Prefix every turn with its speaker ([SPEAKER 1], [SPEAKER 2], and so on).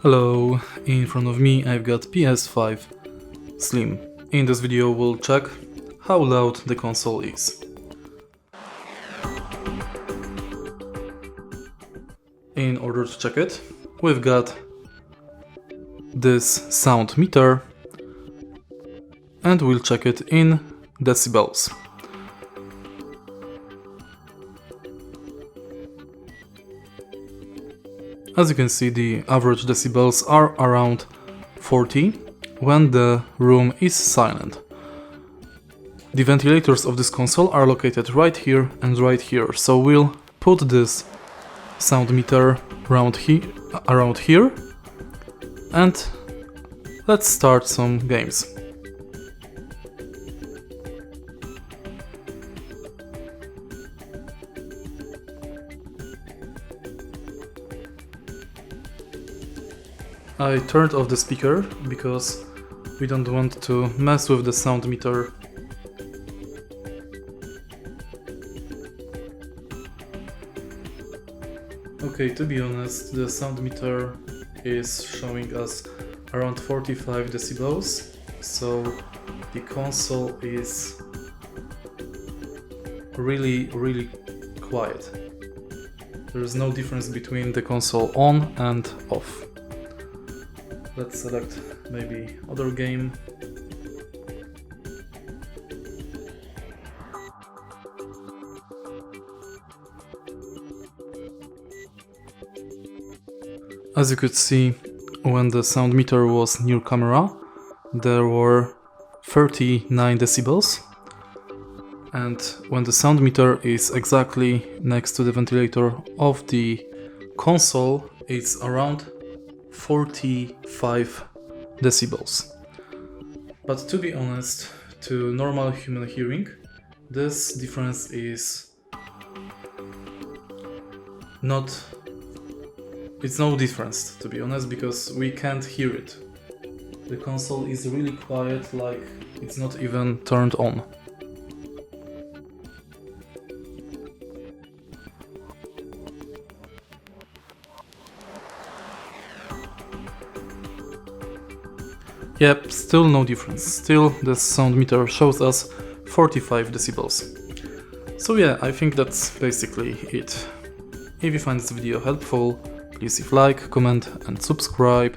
[SPEAKER 1] Hello, in front of me I've got PS5 Slim. In this video we'll check how loud the console is. In order to check it, we've got this sound meter and we'll check it in decibels. As you can see, the average decibels are around 40 when the room is silent. The ventilators of this console are located right here and right here, so we'll put this sound meter around here and let's start some games. I turned off the speaker because we don't want to mess with the sound meter. Okay, to be honest, the sound meter is showing us around 45 decibels, so the console is really quiet. There is no difference between the console on and off. Let's select maybe other game. As you could see, when the sound meter was near camera, there were 39 decibels. And when the sound meter is exactly next to the ventilator of the console, it's around 45 decibels. But to be honest, to normal human hearing, this difference is it's no difference, to be honest, because we can't hear it. The console is really quiet, like it's not even turned on. Yep, still no difference. Still the sound meter shows us 45 decibels. So yeah, I think that's basically it. If you find this video helpful, please leave a like, comment and subscribe.